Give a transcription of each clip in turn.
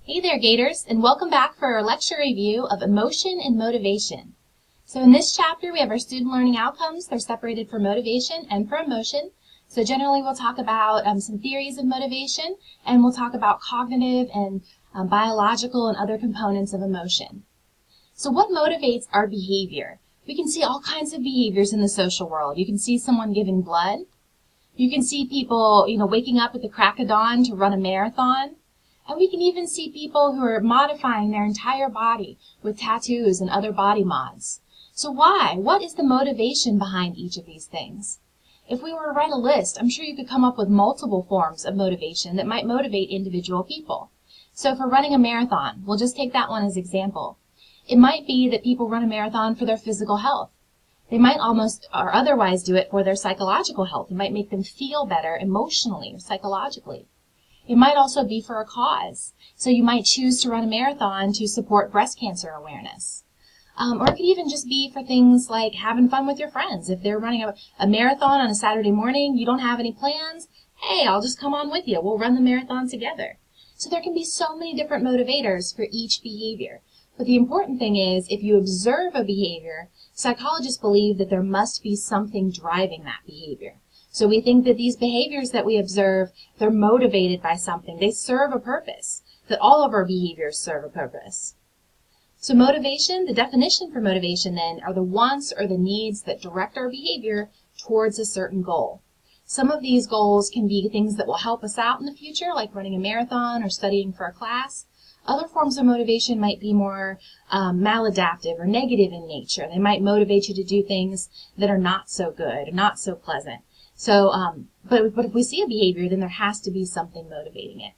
Hey there, Gators, and welcome back for our lecture review of Emotion and Motivation. So in this chapter, we have our student learning outcomes. They're separated for motivation and for emotion. So generally, we'll talk about some theories of motivation, and we'll talk about cognitive and biological and other components of emotion. So what motivates our behavior? We can see all kinds of behaviors in the social world. You can see someone giving blood. You can see people, waking up at the crack of dawn to run a marathon. And we can even see people who are modifying their entire body with tattoos and other body mods. So why? What is the motivation behind each of these things? If we were to write a list, I'm sure you could come up with multiple forms of motivation that might motivate individual people. So for running a marathon, we'll just take that one as example. It might be that people run a marathon for their physical health. They might almost or otherwise do it for their psychological health. It might make them feel better emotionally or psychologically. It might also be for a cause. So you might choose to run a marathon to support breast cancer awareness. Or it could even just be for things like having fun with your friends. If they're running a marathon on a Saturday morning, you don't have any plans, hey, I'll just come on with you. We'll run the marathon together. So there can be so many different motivators for each behavior. But the important thing is, if you observe a behavior, psychologists believe that there must be something driving that behavior. So we think that these behaviors that we observe, they're motivated by something. They serve a purpose, that all of our behaviors serve a purpose. So motivation, the definition for motivation then, are the wants or the needs that direct our behavior towards a certain goal. Some of these goals can be things that will help us out in the future, like running a marathon or studying for a class. Other forms of motivation might be more maladaptive or negative in nature. They might motivate you to do things that are not so good, not so pleasant. So, but if we see a behavior, then there has to be something motivating it.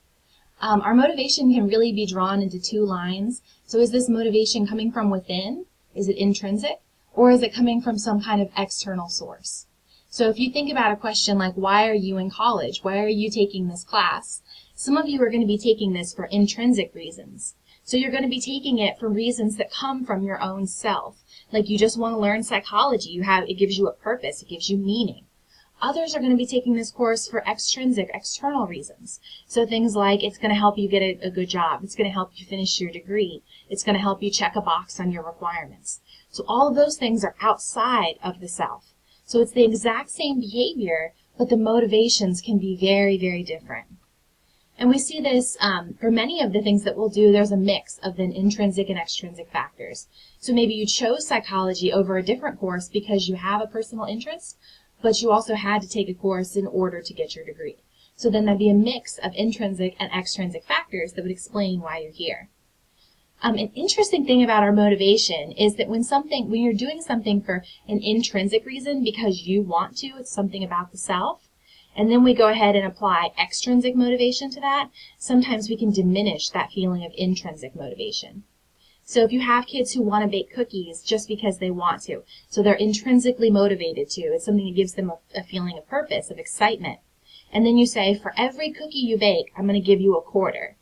Our motivation can really be drawn into two lines. So is this motivation coming from within? Is it intrinsic? Or is it coming from some kind of external source? So if you think about a question like, why are you in college? Why are you taking this class? Some of you are going to be taking this for intrinsic reasons. So you're going to be taking it for reasons that come from your own self. Like you just want to learn psychology. It gives you a purpose. It gives you meaning. Others are going to be taking this course for extrinsic, external reasons. So things like it's going to help you get a good job. It's going to help you finish your degree. It's going to help you check a box on your requirements. So all of those things are outside of the self. So it's the exact same behavior, but the motivations can be very, very different. And we see this for many of the things that we'll do, there's a mix of the intrinsic and extrinsic factors. So maybe you chose psychology over a different course because you have a personal interest, but you also had to take a course in order to get your degree. So then there'd be a mix of intrinsic and extrinsic factors that would explain why you're here. An interesting thing about our motivation is that when you're doing something for an intrinsic reason because you want to, it's something about the self, and then we go ahead and apply extrinsic motivation to that, sometimes we can diminish that feeling of intrinsic motivation. So if you have kids who want to bake cookies just because they want to, so they're intrinsically motivated to, it's something that gives them a feeling of purpose, of excitement. And then you say, for every cookie you bake, I'm going to give you a quarter.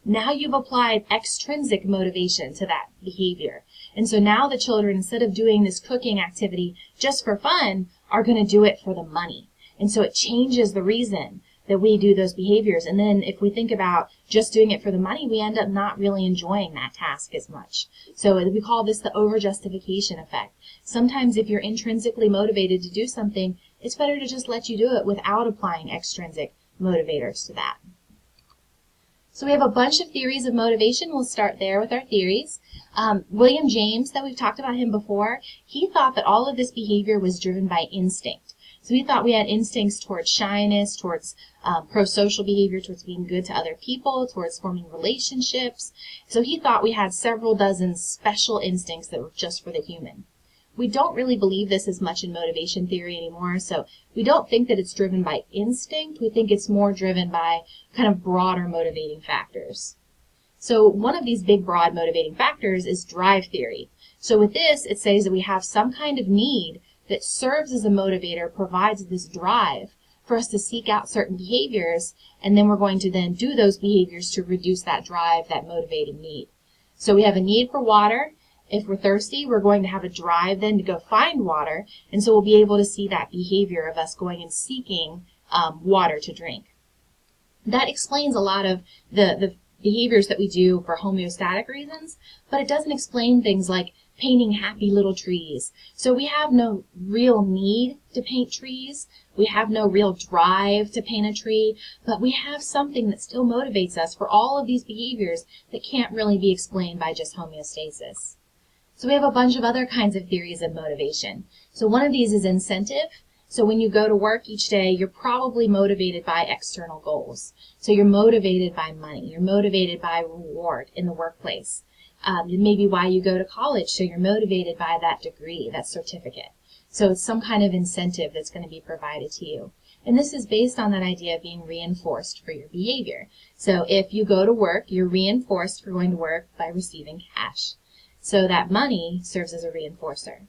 Now you've applied extrinsic motivation to that behavior. And so now the children, instead of doing this cooking activity just for fun, are going to do it for the money. And so it changes the reason that we do those behaviors. And then if we think about just doing it for the money, we end up not really enjoying that task as much. So we call this the over-justification effect. Sometimes if you're intrinsically motivated to do something, it's better to just let you do it without applying extrinsic motivators to that. So we have a bunch of theories of motivation. We'll start there with our theories. William James, that we've talked about him before, he thought that all of this behavior was driven by instinct. So he thought we had instincts towards shyness, towards pro-social behavior, towards being good to other people, towards forming relationships. So he thought we had several dozen special instincts that were just for the human. We don't really believe this as much in motivation theory anymore, so we don't think that it's driven by instinct. We think it's more driven by kind of broader motivating factors. So one of these big, broad motivating factors is drive theory. So with this, it says that we have some kind of need that serves as a motivator, provides this drive for us to seek out certain behaviors, and then we're going to then do those behaviors to reduce that drive, that motivating need. So we have a need for water. If we're thirsty, we're going to have a drive then to go find water, and so we'll be able to see that behavior of us going and seeking water to drink. That explains a lot of the behaviors that we do for homeostatic reasons, but it doesn't explain things like painting happy little trees. So we have no real need to paint trees. We have no real drive to paint a tree, but we have something that still motivates us for all of these behaviors that can't really be explained by just homeostasis. So we have a bunch of other kinds of theories of motivation. So one of these is incentive. So when you go to work each day, you're probably motivated by external goals. So you're motivated by money. You're motivated by reward in the workplace. Maybe why you go to college, so you're motivated by that degree, that certificate. So it's some kind of incentive that's going to be provided to you. And this is based on that idea of being reinforced for your behavior. So if you go to work, you're reinforced for going to work by receiving cash. So that money serves as a reinforcer.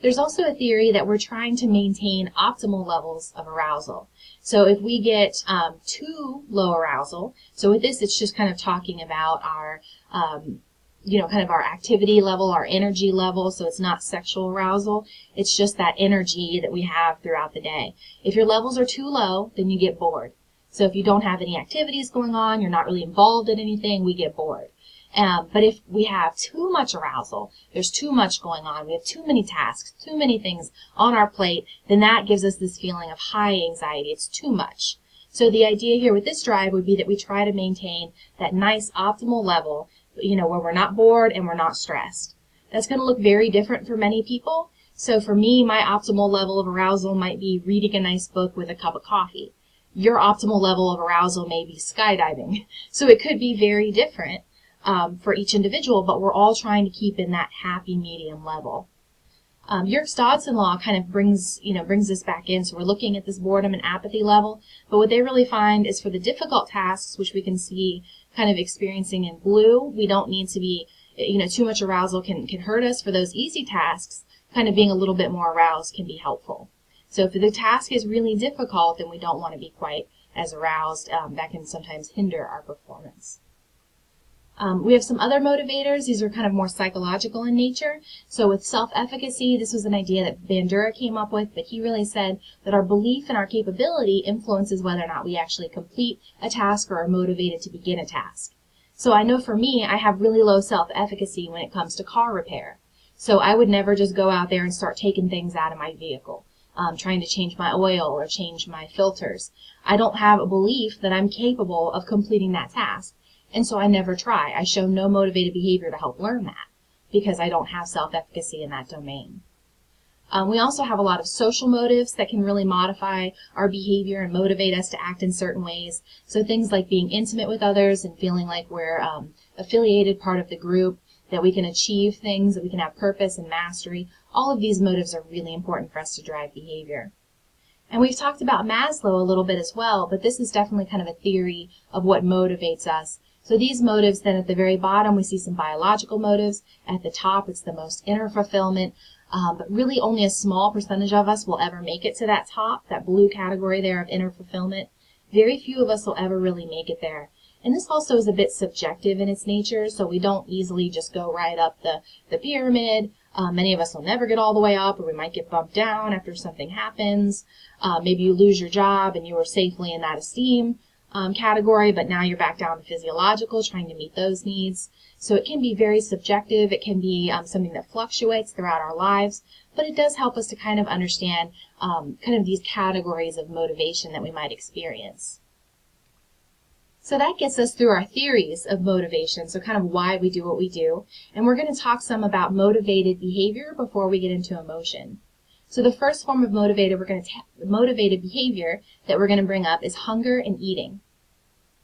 There's also a theory that we're trying to maintain optimal levels of arousal. So if we get too low arousal, so with this it's just kind of talking about our, kind of our activity level, our energy level, so it's not sexual arousal, it's just that energy that we have throughout the day. If your levels are too low, then you get bored. So if you don't have any activities going on, you're not really involved in anything, we get bored. But if we have too much arousal, there's too much going on, we have too many tasks, too many things on our plate, then that gives us this feeling of high anxiety. It's too much. So the idea here with this drive would be that we try to maintain that nice optimal level, where we're not bored and we're not stressed. That's going to look very different for many people. So for me, my optimal level of arousal might be reading a nice book with a cup of coffee. Your optimal level of arousal may be skydiving. So it could be very different for each individual, but we're all trying to keep in that happy medium level. Yerkes Dodson law kind of brings this back in. So we're looking at this boredom and apathy level, but what they really find is for the difficult tasks, which we can see kind of experiencing in blue, we don't need to be, too much arousal can hurt us. For those easy tasks, kind of being a little bit more aroused can be helpful. So if the task is really difficult, then we don't want to be quite as aroused. That can sometimes hinder our performance. We have some other motivators. These are kind of more psychological in nature. So with self-efficacy, this was an idea that Bandura came up with, but he really said that our belief in our capability influences whether or not we actually complete a task or are motivated to begin a task. So I know for me, I have really low self-efficacy when it comes to car repair. So I would never just go out there and start taking things out of my vehicle, trying to change my oil or change my filters. I don't have a belief that I'm capable of completing that task. And so I never try. I show no motivated behavior to help learn that because I don't have self-efficacy in that domain. We also have a lot of social motives that can really modify our behavior and motivate us to act in certain ways. So things like being intimate with others and feeling like we're affiliated part of the group, that we can achieve things, that we can have purpose and mastery. All of these motives are really important for us to drive behavior. And we've talked about Maslow a little bit as well, but this is definitely kind of a theory of what motivates us. So these motives, then at the very bottom, we see some biological motives. At the top, it's the most inner fulfillment. But really only a small percentage of us will ever make it to that top, that blue category there of inner fulfillment. Very few of us will ever really make it there. And this also is a bit subjective in its nature, so we don't easily just go right up the pyramid. Many of us will never get all the way up, or we might get bumped down after something happens. Maybe you lose your job and you were safely in that esteem category, but now you're back down to physiological, trying to meet those needs. So it can be very subjective. It can be something that fluctuates throughout our lives, but it does help us to kind of understand kind of these categories of motivation that we might experience. So that gets us through our theories of motivation, so kind of why we do what we do. And we're going to talk some about motivated behavior before we get into emotion. So the first form of motivated behavior that we're going to bring up is hunger and eating.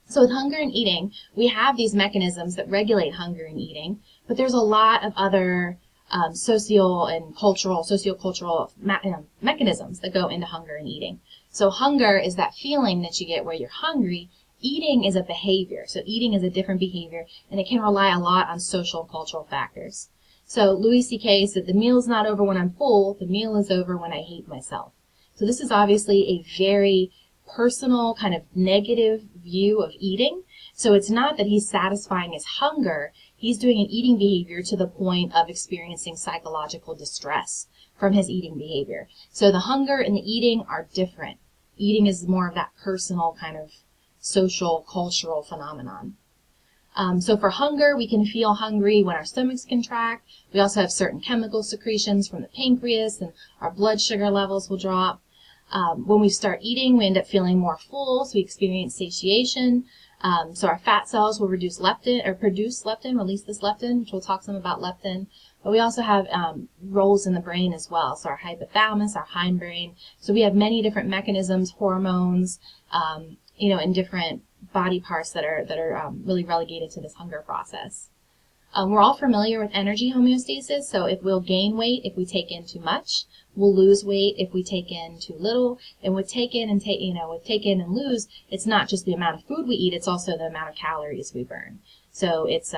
So with hunger and eating, we have these mechanisms that regulate hunger and eating, but there's a lot of other sociocultural mechanisms that go into hunger and eating. So hunger is that feeling that you get where you're hungry. Eating is a behavior. So eating is a different behavior, and it can rely a lot on social and cultural factors. So Louis C.K. said, the meal is not over when I'm full, the meal is over when I hate myself. So this is obviously a very personal, kind of negative view of eating. So it's not that he's satisfying his hunger, he's doing an eating behavior to the point of experiencing psychological distress from his eating behavior. So the hunger and the eating are different. Eating is more of that personal kind of social, cultural phenomenon. So for hunger, we can feel hungry when our stomachs contract. We also have certain chemical secretions from the pancreas, and our blood sugar levels will drop. When we start eating, we end up feeling more full, so we experience satiation. So our fat cells will produce leptin, release this leptin, which we'll talk some about leptin. But we also have roles in the brain as well, so our hypothalamus, our hindbrain. So we have many different mechanisms, hormones, and different body parts that are really relegated to this hunger process. We're all familiar with energy homeostasis, so if we'll gain weight if we take in too much, we'll lose weight if we take in too little, and with take in and lose, it's not just the amount of food we eat, it's also the amount of calories we burn. So it's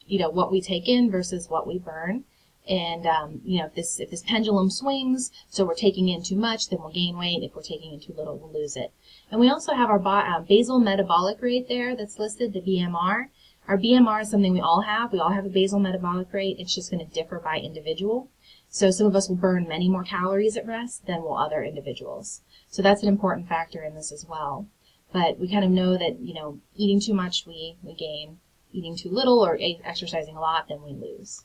what we take in versus what we burn. And if this pendulum swings, so we're taking in too much, then we'll gain weight. If we're taking in too little, we'll lose it. And we also have our basal metabolic rate there that's listed, the BMR. Our BMR is something we all have. We all have a basal metabolic rate. It's just going to differ by individual. So some of us will burn many more calories at rest than will other individuals. So that's an important factor in this as well. But we kind of know that, eating too much, we gain. Eating too little or exercising a lot, then we lose.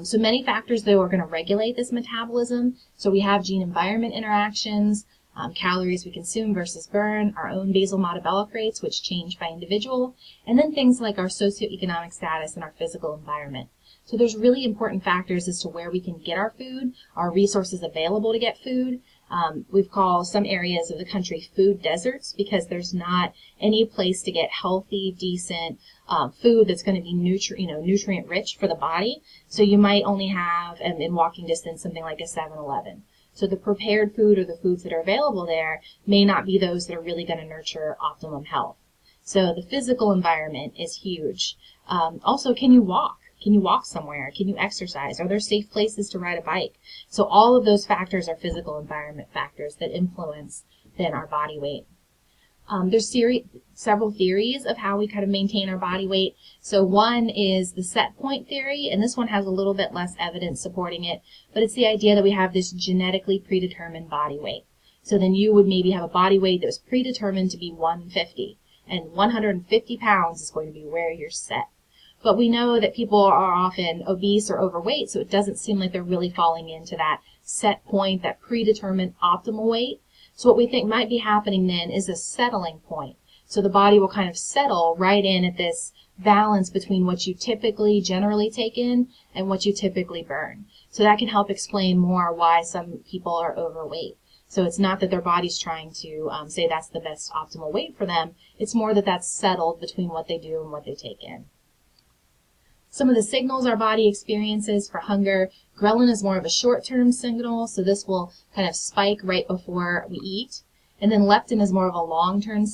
So many factors, though, are going to regulate this metabolism. So we have gene-environment interactions, calories we consume versus burn, our own basal metabolic rates, which change by individual, and then things like our socioeconomic status and our physical environment. So there's really important factors as to where we can get our food, our resources available to get food. We've called some areas of the country food deserts because there's not any place to get healthy, decent food that's going to be nutrient rich for the body. So you might only have, in walking distance, something like a 7-Eleven. So the prepared food or the foods that are available there may not be those that are really going to nurture optimum health. So the physical environment is huge. Also, can you walk? Can you walk somewhere? Can you exercise? Are there safe places to ride a bike? So all of those factors are physical environment factors that influence then our body weight. There's several theories of how we kind of maintain our body weight. So one is the set point theory, and this one has a little bit less evidence supporting it, but it's the idea that we have this genetically predetermined body weight. So then you would maybe have a body weight that was predetermined to be 150, and 150 pounds is going to be where you're set. But we know that people are often obese or overweight, so it doesn't seem like they're really falling into that set point, that predetermined optimal weight. So what we think might be happening then is a settling point. So the body will kind of settle right in at this balance between what you typically generally take in and what you typically burn. So that can help explain more why some people are overweight. So it's not that their body's trying to say that's the best optimal weight for them. It's more that that's settled between what they do and what they take in. Some of the signals our body experiences for hunger, ghrelin is more of a short-term signal, so this will kind of spike right before we eat. And then leptin is more of a long-term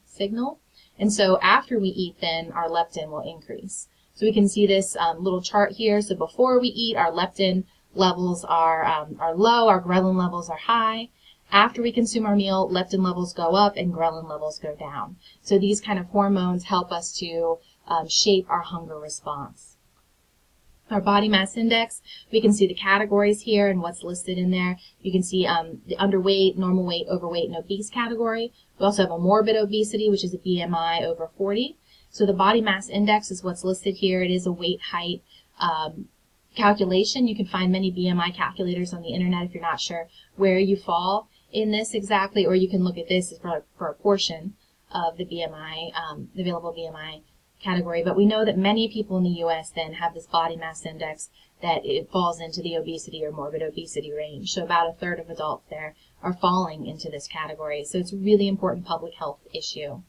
signal. And so after we eat, then our leptin will increase. So we can see this little chart here. So before we eat, our leptin levels are low, our ghrelin levels are high. After we consume our meal, leptin levels go up and ghrelin levels go down. So these kind of hormones help us to shape our hunger response. Our body mass index, we can see the categories here and what's listed in there. You can see the underweight, normal weight, overweight, and obese category. We also have a morbid obesity, which is a BMI over 40. So the body mass index is what's listed here. It is a weight height calculation. You can find many BMI calculators on the internet if you're not sure where you fall in this exactly, or you can look at this for a portion of the BMI, the available BMI category. But we know that many people in the U.S. then have this body mass index that it falls into the obesity or morbid obesity range. So about a third of adults there are falling into this category. So it's a really important public health issue.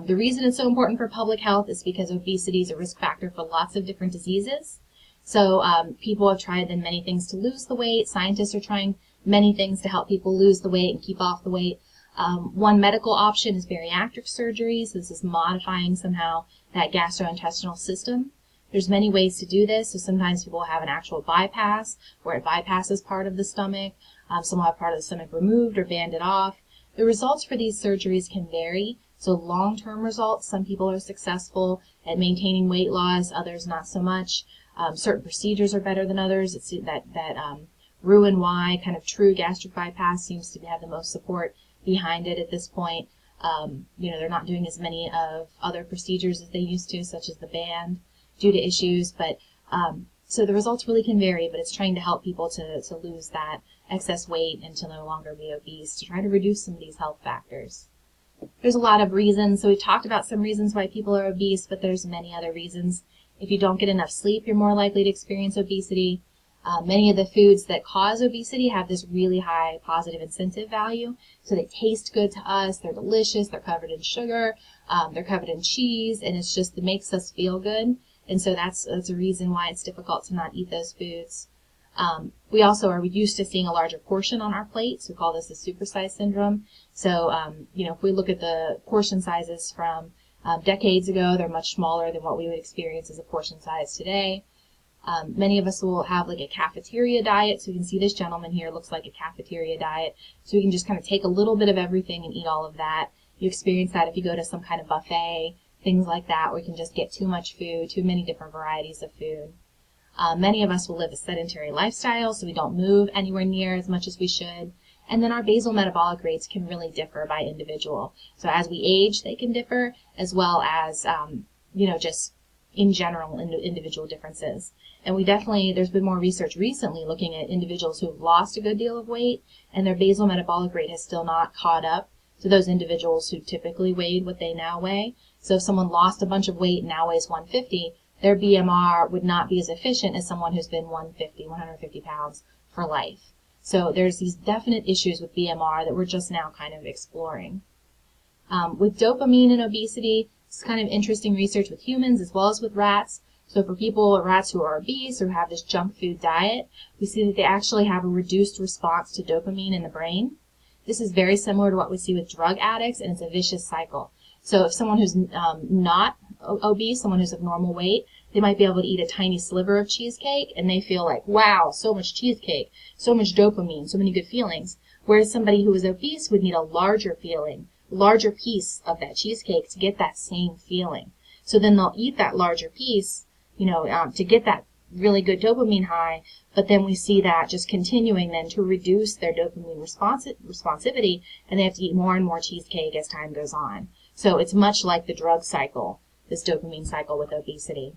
The reason it's so important for public health is because obesity is a risk factor for lots of different diseases. So people have tried then many things to lose the weight. Scientists are trying many things to help people lose the weight and keep off the weight. One medical option is bariatric surgery. So this is modifying somehow that gastrointestinal system. There's many ways to do this. So sometimes people have an actual bypass where it bypasses part of the stomach. Some will have part of the stomach removed or banded off. The results for these surgeries can vary. So long-term results, some people are successful at maintaining weight loss, others not so much. Certain procedures are better than others. It's that Roux-en-Y kind of true gastric bypass seems to have the most support behind it at this point. They're not doing as many of other procedures as they used to, such as the band, due to issues. But so the results really can vary, but it's trying to help people to lose that excess weight and to no longer be obese, to try to reduce some of these health factors. There's a lot of reasons. So we've talked about some reasons why people are obese, but there's many other reasons. If you don't get enough sleep, you're more likely to experience obesity. Many of the foods that cause obesity have this really high positive incentive value. So they taste good to us, they're delicious, they're covered in sugar, they're covered in cheese, and it makes us feel good. And so that's a reason why it's difficult to not eat those foods. We also are used to seeing a larger portion on our plates. We call this the supersize syndrome. So, if we look at the portion sizes from decades ago, they're much smaller than what we would experience as a portion size today. Many of us will have like a cafeteria diet. So you can see this gentleman here looks like a cafeteria diet. So you can just kind of take a little bit of everything and eat all of that. You experience that if you go to some kind of buffet, things like that, where you can just get too much food, too many different varieties of food. Many of us will live a sedentary lifestyle, so we don't move anywhere near as much as we should. And then our basal metabolic rates can really differ by individual. So as we age, they can differ, as well as, just in general, individual differences. And there's been more research recently looking at individuals who have lost a good deal of weight, and their basal metabolic rate has still not caught up to those individuals who typically weighed what they now weigh. So if someone lost a bunch of weight and now weighs 150, their BMR would not be as efficient as someone who's been 150 pounds for life. So there's these definite issues with BMR that we're just now kind of exploring. With dopamine and obesity, it's kind of interesting research with humans as well as with rats. So for rats who are obese or have this junk food diet, we see that they actually have a reduced response to dopamine in the brain. This is very similar to what we see with drug addicts, and it's a vicious cycle. So if someone who's not obese, someone who's of normal weight, they might be able to eat a tiny sliver of cheesecake and they feel like, wow, so much cheesecake, so much dopamine, so many good feelings. Whereas somebody who is obese would need a larger piece of that cheesecake to get that same feeling. So then they'll eat that larger piece, to get that really good dopamine high, but then we see that just continuing then to reduce their dopamine responsivity, and they have to eat more and more cheesecake as time goes on. So it's much like the drug cycle, this dopamine cycle with obesity.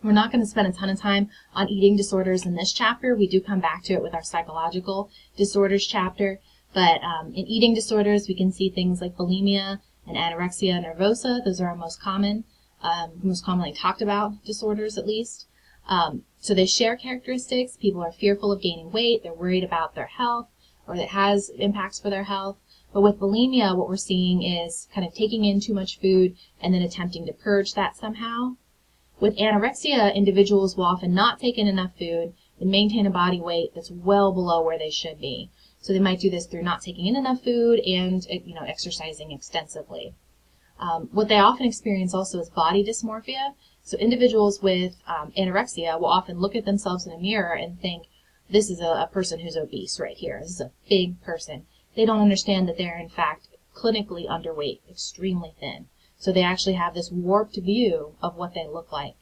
We're not going to spend a ton of time on eating disorders in this chapter. We do come back to it with our psychological disorders chapter, but in eating disorders, we can see things like bulimia and anorexia nervosa. Those are our most commonly talked about disorders, at least. So they share characteristics. People are fearful of gaining weight. They're worried about their health, or that has impacts for their health. But with bulimia, what we're seeing is kind of taking in too much food and then attempting to purge that somehow. With anorexia, individuals will often not take in enough food and maintain a body weight that's well below where they should be. So they might do this through not taking in enough food and, exercising extensively. What they often experience also is body dysmorphia. So individuals with anorexia will often look at themselves in a mirror and think, this is a person who's obese right here. This is a big person. They don't understand that they're, in fact, clinically underweight, extremely thin. So they actually have this warped view of what they look like.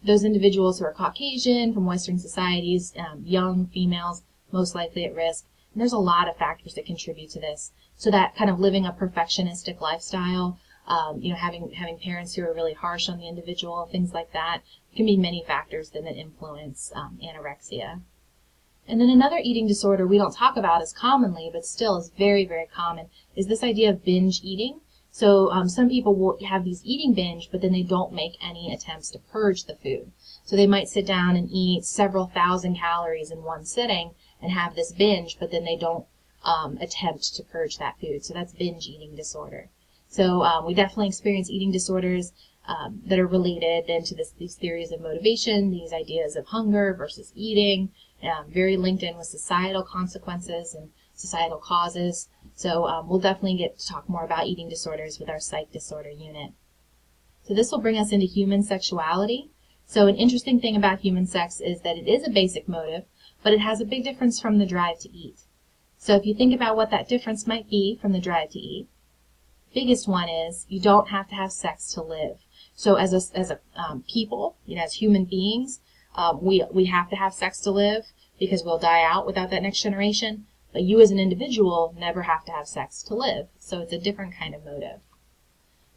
Those individuals who are Caucasian, from Western societies, young females, most likely at risk. And there's a lot of factors that contribute to this. So that kind of living a perfectionistic lifestyle, having parents who are really harsh on the individual, things like that, can be many factors that influence anorexia. And then another eating disorder we don't talk about as commonly, but still is very, very common, is this idea of binge eating. So some people will have these eating binge, but then they don't make any attempts to purge the food. So they might sit down and eat several thousand calories in one sitting and have this binge, but then they don't attempt to purge that food. So that's binge eating disorder. So we definitely experience eating disorders that are related then to these theories of motivation, these ideas of hunger versus eating, very linked in with societal consequences and societal causes. So we'll definitely get to talk more about eating disorders with our psych disorder unit. So this will bring us into human sexuality. So an interesting thing about human sex is that it is a basic motive, but it has a big difference from the drive to eat. So if you think about what that difference might be from the drive to eat, biggest one is you don't have to have sex to live. So as a people, as human beings, we have to have sex to live because we'll die out without that next generation. but you as an individual never have to have sex to live. So it's a different kind of motive.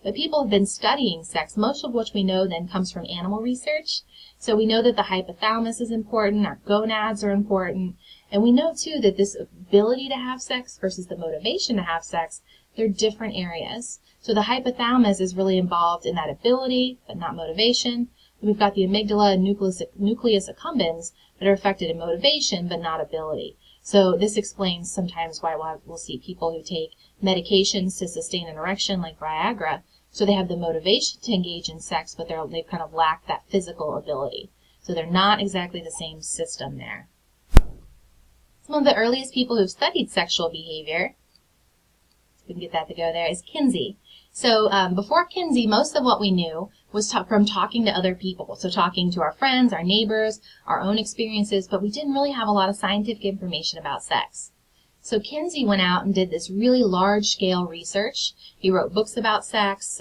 But people have been studying sex, most of which we know then comes from animal research. So we know that the hypothalamus is important, our gonads are important, and we know too that this ability to have sex versus the motivation to have sex, they're different areas. So the hypothalamus is really involved in that ability, but not motivation. And we've got the amygdala and nucleus accumbens that are affected in motivation, but not ability. So this explains sometimes why we'll see people who take medications to sustain an erection like Viagra. So they have the motivation to engage in sex, but they've kind of lacked that physical ability. So they're not exactly the same system there. Some of the earliest people who've studied sexual behavior, if we can get that to go there, is Kinsey. So before Kinsey, most of what we knew was from talking to other people. So talking to our friends, our neighbors, our own experiences, but we didn't really have a lot of scientific information about sex. So Kinsey went out and did this really large-scale research. He wrote books about sex.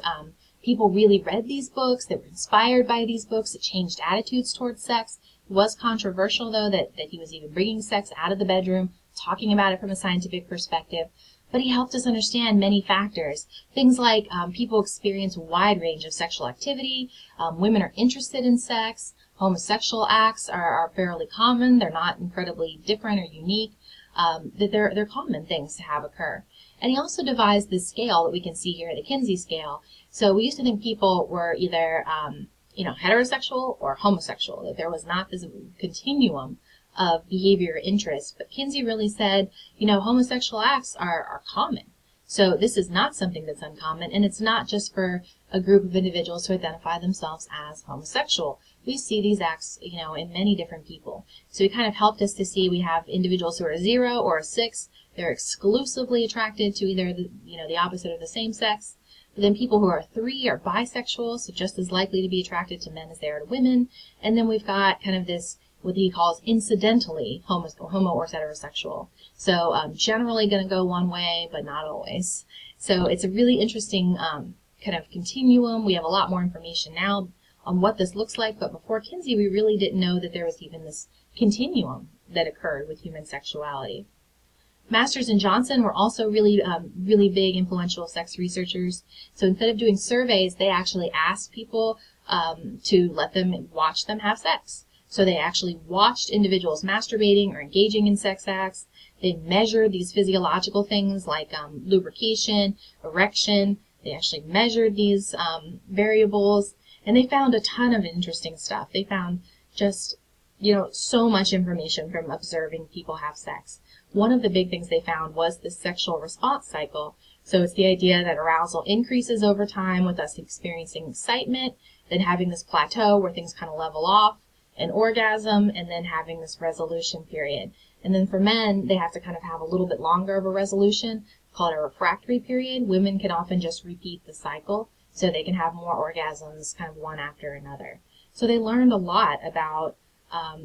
People really read these books. They were inspired by these books. It changed attitudes towards sex. It was controversial, though, that he was even bringing sex out of the bedroom, talking about it from a scientific perspective. But he helped us understand many factors. Things like people experience a wide range of sexual activity. Women are interested in sex. Homosexual acts are fairly common. They're not incredibly different or unique. That they're common things to have occur. And he also devised this scale that we can see here, the Kinsey scale. So we used to think people were either heterosexual or homosexual, that there was not this continuum of behavior or interest. But Kinsey really said, homosexual acts are common. So this is not something that's uncommon, and it's not just for a group of individuals who identify themselves as homosexual. We see these acts, in many different people. So he kind of helped us to see we have individuals who are a 0 or a 6. They're exclusively attracted to either the opposite or the same sex. But then people who are 3 are bisexual, so just as likely to be attracted to men as they are to women. And then we've got kind of this, what he calls incidentally homo or heterosexual. So generally going to go one way, but not always. So it's a really interesting kind of continuum. We have a lot more information now on what this looks like, but before Kinsey, we really didn't know that there was even this continuum that occurred with human sexuality. Masters and Johnson were also really big, influential sex researchers. So instead of doing surveys, they actually asked people to let them watch them have sex. So they actually watched individuals masturbating or engaging in sex acts. They measured these physiological things like lubrication, erection. They actually measured these variables, and they found a ton of interesting stuff. They found just, so much information from observing people have sex. One of the big things they found was the sexual response cycle. So it's the idea that arousal increases over time with us experiencing excitement, then having this plateau where things kind of level off, an orgasm, and then having this resolution period. And then for men, they have to kind of have a little bit longer of a resolution, called a refractory period. Women can often just repeat the cycle, so they can have more orgasms kind of one after another. So they learned a lot about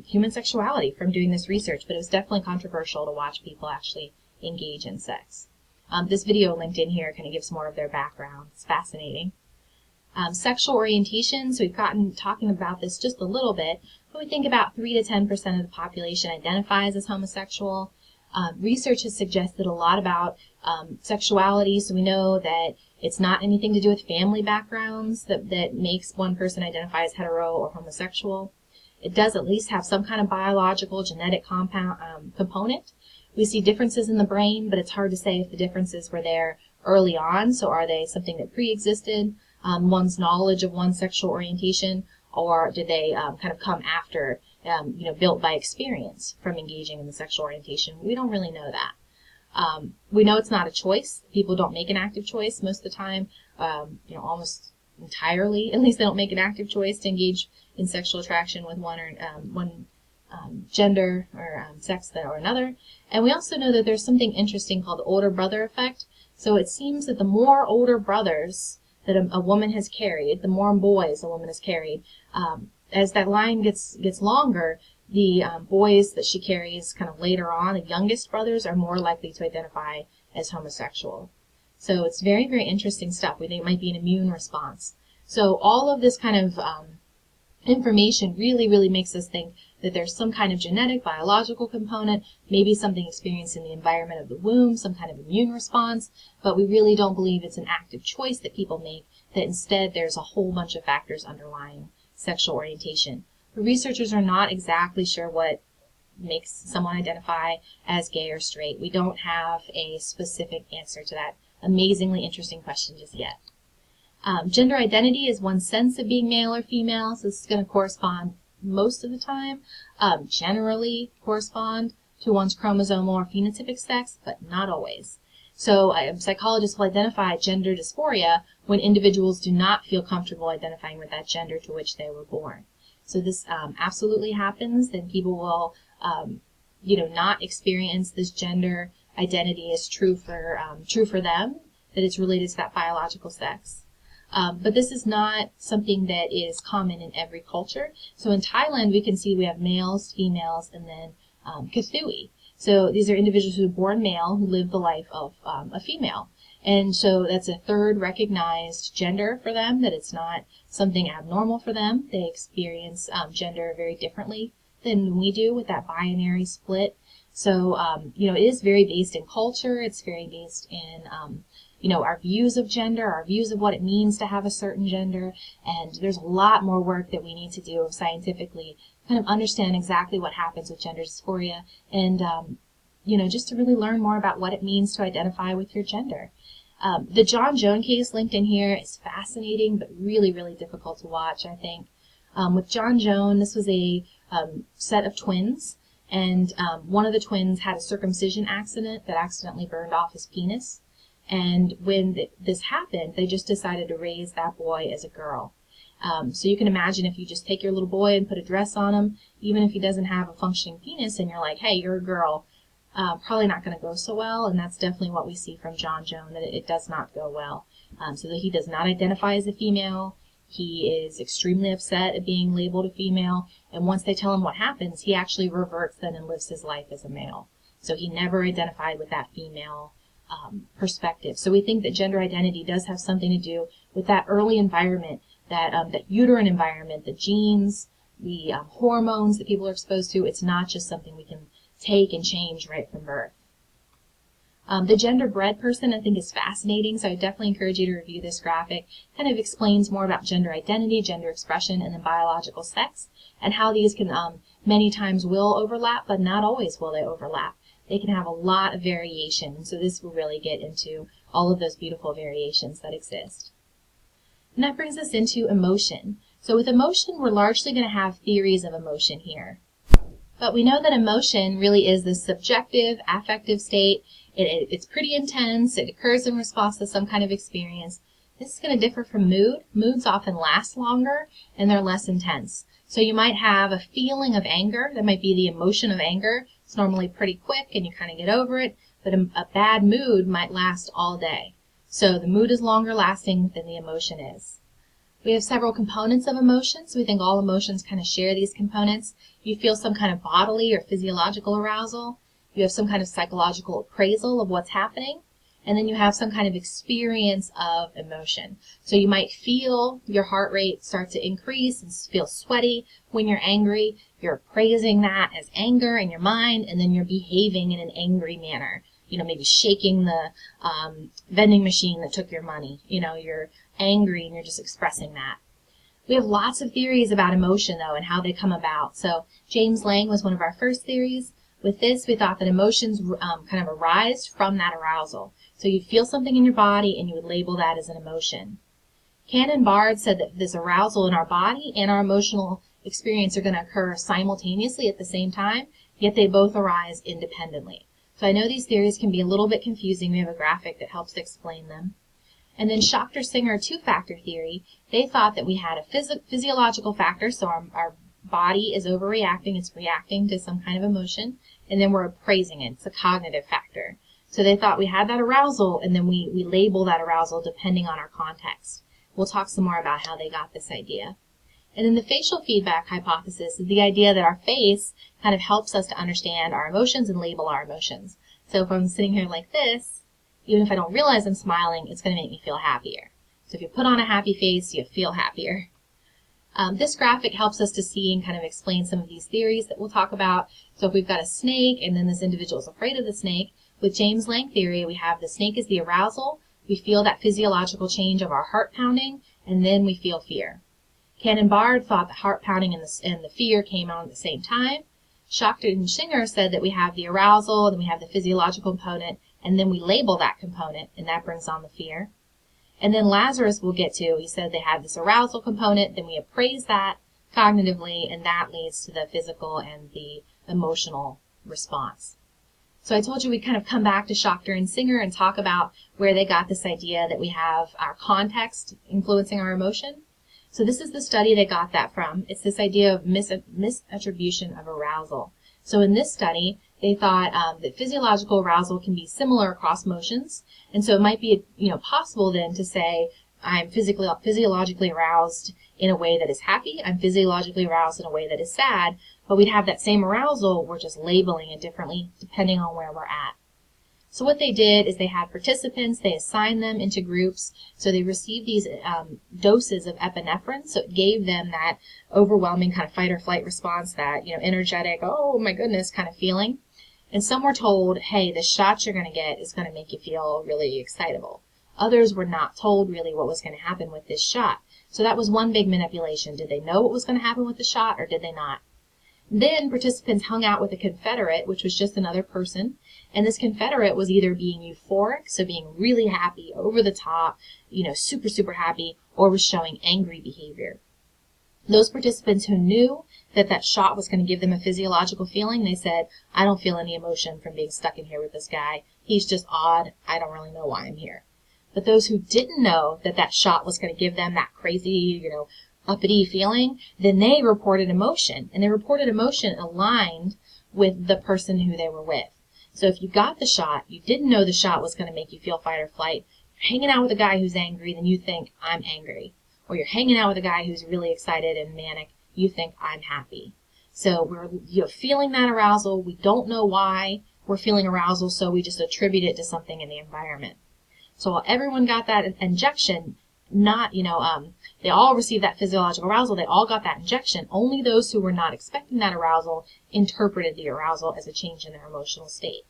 human sexuality from doing this research, but it was definitely controversial to watch people actually engage in sex. This video linked in here kind of gives more of their background. It's fascinating. Sexual orientation, so we've gotten talking about this just a little bit, but we think about 3 to 10% of the population identifies as homosexual. Research has suggested a lot about sexuality, so we know that it's not anything to do with family backgrounds that makes one person identify as hetero or homosexual. It does at least have some kind of biological genetic component. We see differences in the brain, but it's hard to say if the differences were there early on, so are they something that pre-existed one's knowledge of one's sexual orientation, or did they kind of come after, built by experience from engaging in the sexual orientation? We don't really know that. We know it's not a choice. People don't make an active choice most of the time, almost entirely. At least they don't make an active choice to engage in sexual attraction with one gender or sex or another. And we also know that there's something interesting called the older brother effect. So it seems that the more older brothers that a woman has carried, the more boys a woman has carried, as that line gets longer, the boys that she carries kind of later on, the youngest brothers, are more likely to identify as homosexual. So it's very, very interesting stuff. We think it might be an immune response. So all of this kind of information really makes us think that there's some kind of genetic, biological component, maybe something experienced in the environment of the womb, some kind of immune response, but we really don't believe it's an active choice that people make, that instead there's a whole bunch of factors underlying sexual orientation. But researchers are not exactly sure what makes someone identify as gay or straight. We don't have a specific answer to that amazingly interesting question just yet. Gender identity is one's sense of being male or female, so this is going to correspond most of the time, generally correspond to one's chromosomal or phenotypic sex, but not always. So psychologists will identify gender dysphoria when individuals do not feel comfortable identifying with that gender to which they were born. So this absolutely happens, then people will not experience this gender identity as true for them, that it's related to that biological sex. But this is not something that is common in every culture. So in Thailand, we can see we have males, females, and then Kathui. So these are individuals who are born male who live the life of a female. And so that's a third recognized gender for them, that it's not something abnormal for them. They experience gender very differently than we do with that binary split. So, it is very based in culture. It's very based in our views of gender, our views of what it means to have a certain gender, and there's a lot more work that we need to do scientifically to kind of understand exactly what happens with gender dysphoria, and just to really learn more about what it means to identify with your gender. The John Joan case linked in here is fascinating, but really difficult to watch, I think. With John Joan, this was a set of twins, and one of the twins had a circumcision accident that accidentally burned off his penis. And when this happened, they just decided to raise that boy as a girl. So you can imagine if you just take your little boy and put a dress on him, even if he doesn't have a functioning penis, and you're like, hey, you're a girl, probably not going to go so well. And that's definitely what we see from John Joan, that it does not go well. So that he does not identify as a female. He is extremely upset at being labeled a female. And once they tell him what happens, he actually reverts then and lives his life as a male. So he never identified with that female perspective. So we think that gender identity does have something to do with that early environment, that uterine environment, the genes, the hormones that people are exposed to. It's not just something we can take and change right from birth. The gender-bred person I think is fascinating, so I definitely encourage you to review this graphic. It kind of explains more about gender identity, gender expression, and then biological sex, and how these can many times will overlap, but not always will they overlap. They can have a lot of variation, and so this will really get into all of those beautiful variations that exist. And that brings us into emotion. So with emotion, we're largely going to have theories of emotion here. But we know that emotion really is this subjective, affective state. It's pretty intense. It occurs in response to some kind of experience. This is going to differ from mood. Moods often last longer, and they're less intense. So you might have a feeling of anger. That might be the emotion of anger. It's normally pretty quick, and you kind of get over it. But a bad mood might last all day. So the mood is longer lasting than the emotion is. We have several components of emotions. We think all emotions kind of share these components. You feel some kind of bodily or physiological arousal. You have some kind of psychological appraisal of what's happening. And then you have some kind of experience of emotion. So you might feel your heart rate start to increase and feel sweaty when you're angry. You're appraising that as anger in your mind, and then you're behaving in an angry manner. Maybe shaking the vending machine that took your money. You're angry and you're just expressing that. We have lots of theories about emotion, though, and how they come about. So James Lang was one of our first theories. With this, we thought that emotions kind of arise from that arousal. So you'd feel something in your body and you would label that as an emotion. Cannon Bard said that this arousal in our body and our emotional experience are going to occur simultaneously at the same time, yet they both arise independently. So I know these theories can be a little bit confusing. We have a graphic that helps explain them. And then Schachter-Singer two-factor theory, they thought that we had a physiological factor, so our body is overreacting, it's reacting to some kind of emotion, and then we're appraising it. It's a cognitive factor. So they thought we had that arousal, and then we label that arousal depending on our context. We'll talk some more about how they got this idea. And then the facial feedback hypothesis is the idea that our face kind of helps us to understand our emotions and label our emotions. So if I'm sitting here like this, even if I don't realize I'm smiling, it's going to make me feel happier. So if you put on a happy face, you feel happier. This graphic helps us to see and kind of explain some of these theories that we'll talk about. So if we've got a snake and then this individual is afraid of the snake, with James Lang theory, we have the snake is the arousal. We feel that physiological change of our heart pounding, and then we feel fear. Cannon-Bard thought the heart pounding and the fear came on at the same time. Schachter and Singer said that we have the arousal, then we have the physiological component, and then we label that component, and that brings on the fear. And then Lazarus we'll get to, he said they have this arousal component, then we appraise that cognitively, and that leads to the physical and the emotional response. So I told you we'd kind of come back to Schachter and Singer and talk about where they got this idea that we have our context influencing our emotion. So this is the study they got that from. It's this idea of misattribution of arousal. So in this study, they thought that physiological arousal can be similar across emotions, and so it might be possible then to say I'm physiologically aroused in a way that is happy, I'm physiologically aroused in a way that is sad, but we'd have that same arousal, we're just labeling it differently depending on where we're at. So what they did is they had participants, they assigned them into groups, so they received these doses of epinephrine, so it gave them that overwhelming kind of fight or flight response, that energetic, oh my goodness kind of feeling. And some were told, hey, the shot you're going to get is going to make you feel really excitable. Others were not told really what was going to happen with this shot. So that was one big manipulation. Did they know what was going to happen with the shot, or did they not? Then participants hung out with a confederate, which was just another person, and this confederate was either being euphoric, so being really happy, over the top, super, super happy, or was showing angry behavior. Those participants who knew that that shot was going to give them a physiological feeling, they said, I don't feel any emotion from being stuck in here with this guy. He's just odd. I don't really know why I'm here. But those who didn't know that that shot was going to give them that crazy, uppity feeling, then they reported emotion, and they reported emotion aligned with the person who they were with. So if you got the shot, you didn't know the shot was going to make you feel fight or flight, you're hanging out with a guy who's angry, then you think, I'm angry. Or you're hanging out with a guy who's really excited and manic, you think, I'm happy. So we're feeling that arousal, we don't know why we're feeling arousal, so we just attribute it to something in the environment. So while everyone got that injection, they all received that physiological arousal, they all got that injection, only those who were not expecting that arousal interpreted the arousal as a change in their emotional state.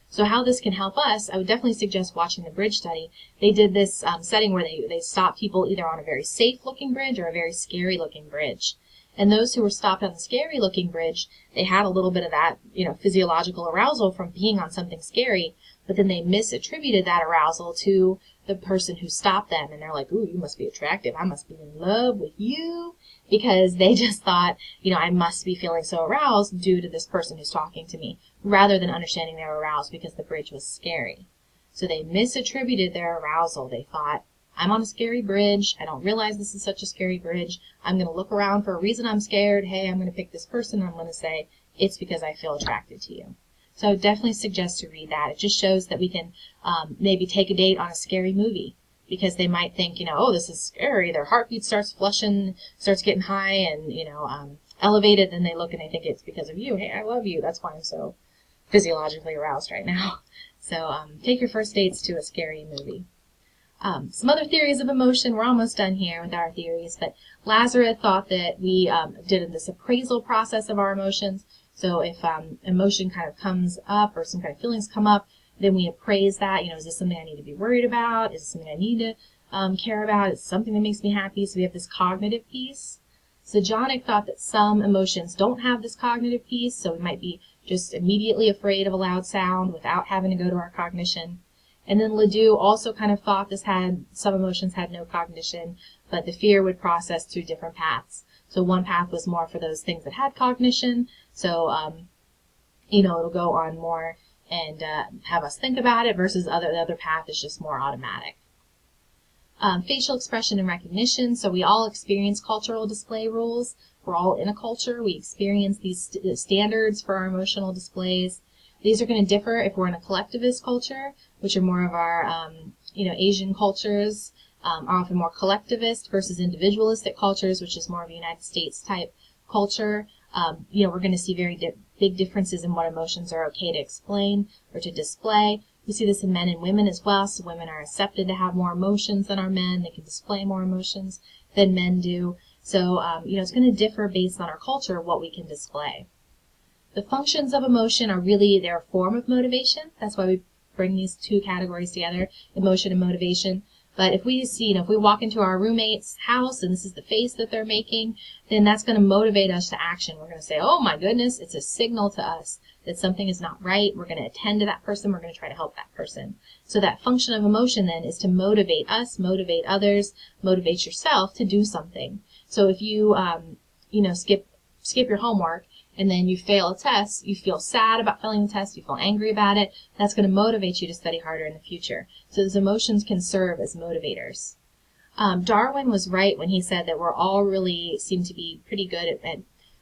So how this can help us, I would definitely suggest watching the bridge study. They did this setting where they stopped people either on a very safe looking bridge or a very scary looking bridge. And those who were stopped on the scary looking bridge, they had a little bit of that, physiological arousal from being on something scary, but then they misattributed that arousal to the person who stopped them, and they're like, ooh, you must be attractive, I must be in love with you, because they just thought, I must be feeling so aroused due to this person who's talking to me, rather than understanding they were aroused because the bridge was scary. So they misattributed their arousal. They thought, I'm on a scary bridge, I don't realize this is such a scary bridge, I'm going to look around for a reason I'm scared, hey, I'm going to pick this person, and I'm going to say, it's because I feel attracted to you. So I would definitely suggest to read that. It just shows that we can maybe take a date on a scary movie, because they might think, oh, this is scary. Their heartbeat starts flushing, starts getting high and, elevated. Then they look and they think it's because of you. Hey, I love you. That's why I'm so physiologically aroused right now. So take your first dates to a scary movie. Some other theories of emotion. We're almost done here with our theories, but Lazarus thought that we did this appraisal process of our emotions. So if emotion kind of comes up or some kind of feelings come up, then we appraise that. Is this something I need to be worried about? Is this something I need to care about? Is it something that makes me happy? So we have this cognitive piece. So Jonick thought that some emotions don't have this cognitive piece, so we might be just immediately afraid of a loud sound without having to go to our cognition. And then Ledoux also kind of thought some emotions had no cognition, but the fear would process through different paths. So one path was more for those things that had cognition, so, it'll go on more and have us think about it, versus the other path is just more automatic. Facial expression and recognition. So we all experience cultural display rules. We're all in a culture. We experience these standards for our emotional displays. These are going to differ if we're in a collectivist culture, which are more of our, Asian cultures, are often more collectivist, versus individualistic cultures, which is more of a United States type culture. We're going to see very big differences in what emotions are okay to explain or to display. We see this in men and women as well. So women are accepted to have more emotions than our men. They can display more emotions than men do. So, it's going to differ based on our culture what we can display. The functions of emotion are really their form of motivation. That's why we bring these two categories together, emotion and motivation. But if we see, if we walk into our roommate's house and this is the face that they're making, then that's going to motivate us to action. We're going to say, oh my goodness, it's a signal to us that something is not right. We're going to attend to that person. We're going to try to help that person. So that function of emotion then is to motivate us, motivate others, motivate yourself to do something. So if you, skip your homework and then you fail a test, you feel sad about failing the test, you feel angry about it, that's going to motivate you to study harder in the future. So those emotions can serve as motivators. Darwin was right when he said that we're all really seem to be pretty good at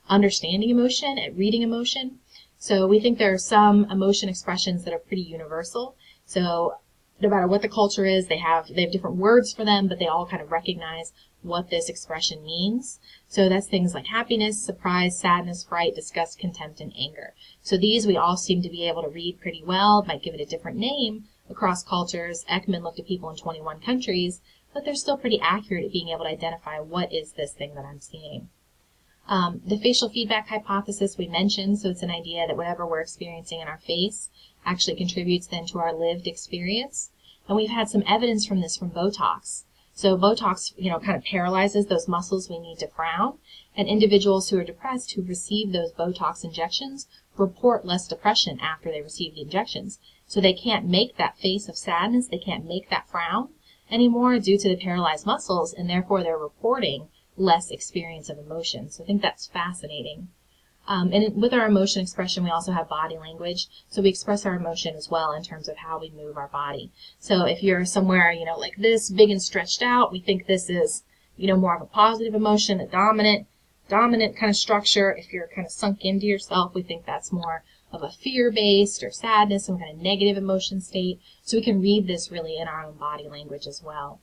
understanding emotion, at reading emotion. So we think there are some emotion expressions that are pretty universal. So no matter what the culture is, they have different words for them, but they all kind of recognize what this expression means. So that's things like happiness, surprise, sadness, fright, disgust, contempt, and anger. So these we all seem to be able to read pretty well, might give it a different name across cultures. Ekman looked at people in 21 countries, but they're still pretty accurate at being able to identify what is this thing that I'm seeing. The facial feedback hypothesis we mentioned, so it's an idea that whatever we're experiencing in our face actually contributes then to our lived experience. And we've had some evidence from this from Botox. So Botox, kind of paralyzes those muscles we need to frown. And individuals who are depressed who receive those Botox injections report less depression after they receive the injections. So they can't make that face of sadness, they can't make that frown anymore due to the paralyzed muscles, and therefore they're reporting less experience of emotion. So I think that's fascinating. And with our emotion expression, we also have body language. So we express our emotion as well in terms of how we move our body. So if you're somewhere, like this, big and stretched out, we think this is, more of a positive emotion, a dominant kind of structure. If you're kind of sunk into yourself, we think that's more of a fear-based or sadness, some kind of negative emotion state. So we can read this really in our own body language as well.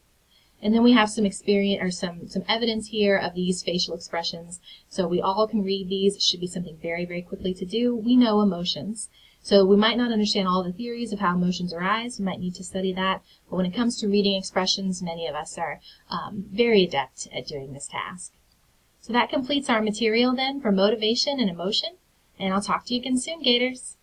And then we have some experience or some evidence here of these facial expressions. So we all can read these. It should be something very, very quickly to do. We know emotions. So we might not understand all the theories of how emotions arise. We might need to study that. But when it comes to reading expressions, many of us are very adept at doing this task. So that completes our material then for motivation and emotion. And I'll talk to you again soon, Gators.